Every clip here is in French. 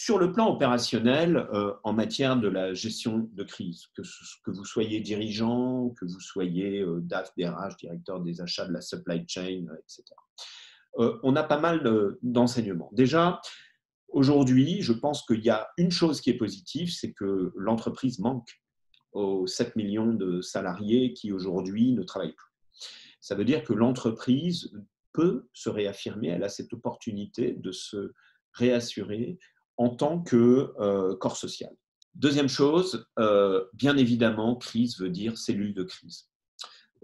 Sur le plan opérationnel, en matière de la gestion de crise, que vous soyez dirigeant, que vous soyez DAF, DRH, directeur des achats de la supply chain, etc., on a pas mal d'enseignements. Déjà, aujourd'hui, je pense qu'il y a une chose qui est positive, c'est que l'entreprise manque aux 7 millions de salariés qui aujourd'hui ne travaillent plus. Ça veut dire que l'entreprise peut se réaffirmer, elle a cette opportunité de se réassurer en tant que corps social. Deuxième chose, bien évidemment, crise veut dire cellule de crise.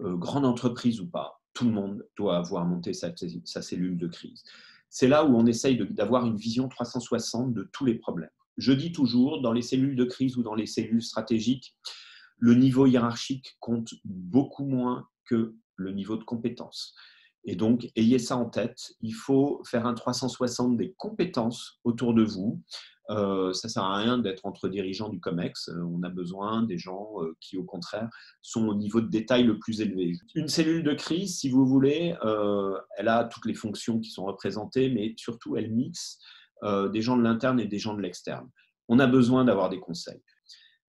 Grande entreprise ou pas, tout le monde doit avoir monté sa cellule de crise. C'est là où on essaye d'avoir une vision 360 de tous les problèmes. Je dis toujours, dans les cellules de crise ou dans les cellules stratégiques, le niveau hiérarchique compte beaucoup moins que le niveau de compétence. Et donc, ayez ça en tête. Il faut faire un 360 des compétences autour de vous. Ça ne sert à rien d'être entre dirigeants du COMEX. On a besoin des gens qui, au contraire, sont au niveau de détail le plus élevé. Une cellule de crise, si vous voulez, elle a toutes les fonctions qui sont représentées, mais surtout, elle mixe des gens de l'interne et des gens de l'externe. On a besoin d'avoir des conseils.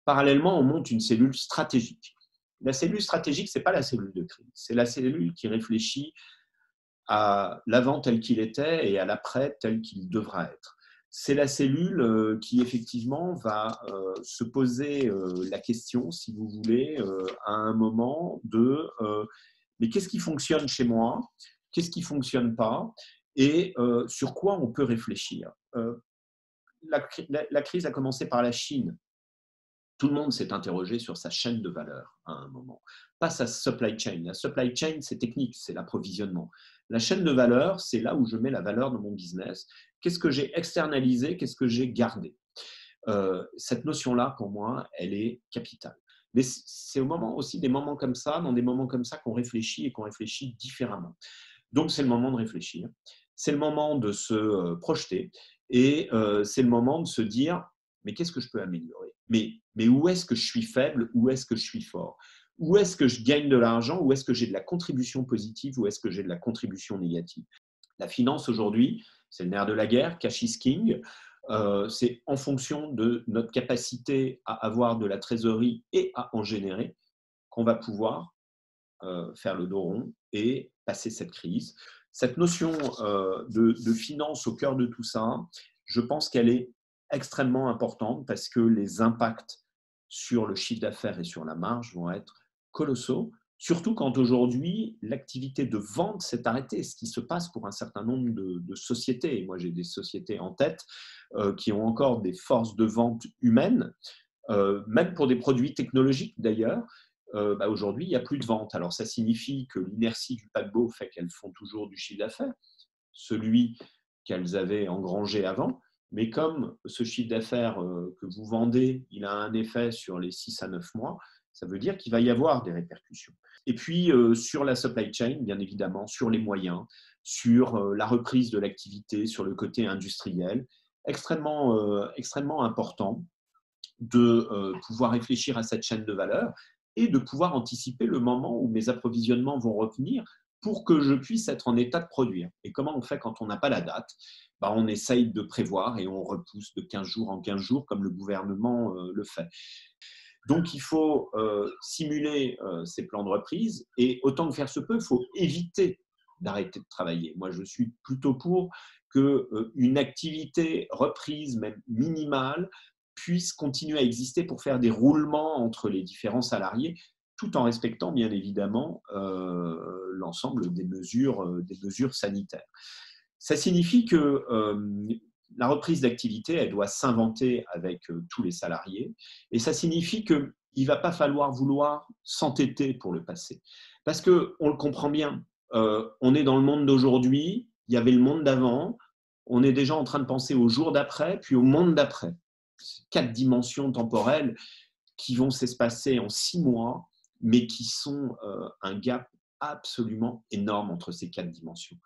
Parallèlement, on monte une cellule stratégique. La cellule stratégique, ce n'est pas la cellule de crise. C'est la cellule qui réfléchit à l'avant tel qu'il était et à l'après tel qu'il devra être. C'est la cellule qui, effectivement, va se poser la question, si vous voulez, à un moment de mais qu'est-ce qui fonctionne chez moi? Qu'est-ce qui ne fonctionne pas? Et sur quoi on peut réfléchir? La crise a commencé par la Chine. Tout le monde s'est interrogé sur sa chaîne de valeur à un moment, pas sa supply chain. La supply chain, c'est technique, c'est l'approvisionnement. La chaîne de valeur, c'est là où je mets la valeur de mon business. Qu'est-ce que j'ai externalisé? Qu'est-ce que j'ai gardé? Cette notion-là, pour moi, elle est capitale. Mais c'est au moment aussi des moments comme ça, dans des moments comme ça, qu'on réfléchit et qu'on réfléchit différemment. Donc, c'est le moment de réfléchir. C'est le moment de se projeter et c'est le moment de se dire mais qu'est-ce que je peux améliorer? Mais où est-ce que je suis faible? Où est-ce que je suis fort? Où est-ce que je gagne de l'argent? Où est-ce que j'ai de la contribution positive? Où est-ce que j'ai de la contribution négative? La finance aujourd'hui, c'est le nerf de la guerre, cash is king. C'est en fonction de notre capacité à avoir de la trésorerie et à en générer qu'on va pouvoir faire le dos rond et passer cette crise. Cette notion de finance au cœur de tout ça, je pense qu'elle est extrêmement importante parce que les impacts sur le chiffre d'affaires et sur la marge vont être colossaux, surtout quand aujourd'hui l'activité de vente s'est arrêtée, ce qui se passe pour un certain nombre de sociétés. Et moi, j'ai des sociétés en tête qui ont encore des forces de vente humaines, même pour des produits technologiques d'ailleurs. Aujourd'hui, il n'y a plus de vente. Alors, ça signifie que l'inertie du paquebot fait qu'elles font toujours du chiffre d'affaires, celui qu'elles avaient engrangé avant. Mais comme ce chiffre d'affaires que vous vendez, il a un effet sur les 6 à 9 mois, ça veut dire qu'il va y avoir des répercussions. Et puis, sur la supply chain, bien évidemment, sur les moyens, sur la reprise de l'activité, sur le côté industriel, extrêmement important de pouvoir réfléchir à cette chaîne de valeur et de pouvoir anticiper le moment où mes approvisionnements vont revenir pour que je puisse être en état de produire. Et comment on fait quand on n'a pas la date? On essaye de prévoir et on repousse de 15 jours en 15 jours comme le gouvernement le fait. Donc, il faut simuler ces plans de reprise et autant que faire se peut, il faut éviter d'arrêter de travailler. Moi, je suis plutôt pour qu'une activité reprise, même minimale, puisse continuer à exister pour faire des roulements entre les différents salariés, tout en respectant bien évidemment l'ensemble des mesures sanitaires. Ça signifie que la reprise d'activité, elle doit s'inventer avec tous les salariés, et ça signifie qu'il ne va pas falloir vouloir s'entêter pour le passé. Parce qu'on le comprend bien, on est dans le monde d'aujourd'hui, il y avait le monde d'avant, on est déjà en train de penser au jour d'après, puis au monde d'après. 4 dimensions temporelles qui vont s'espacer en 6 mois, mais qui sont un gap absolument énorme entre ces 4 dimensions.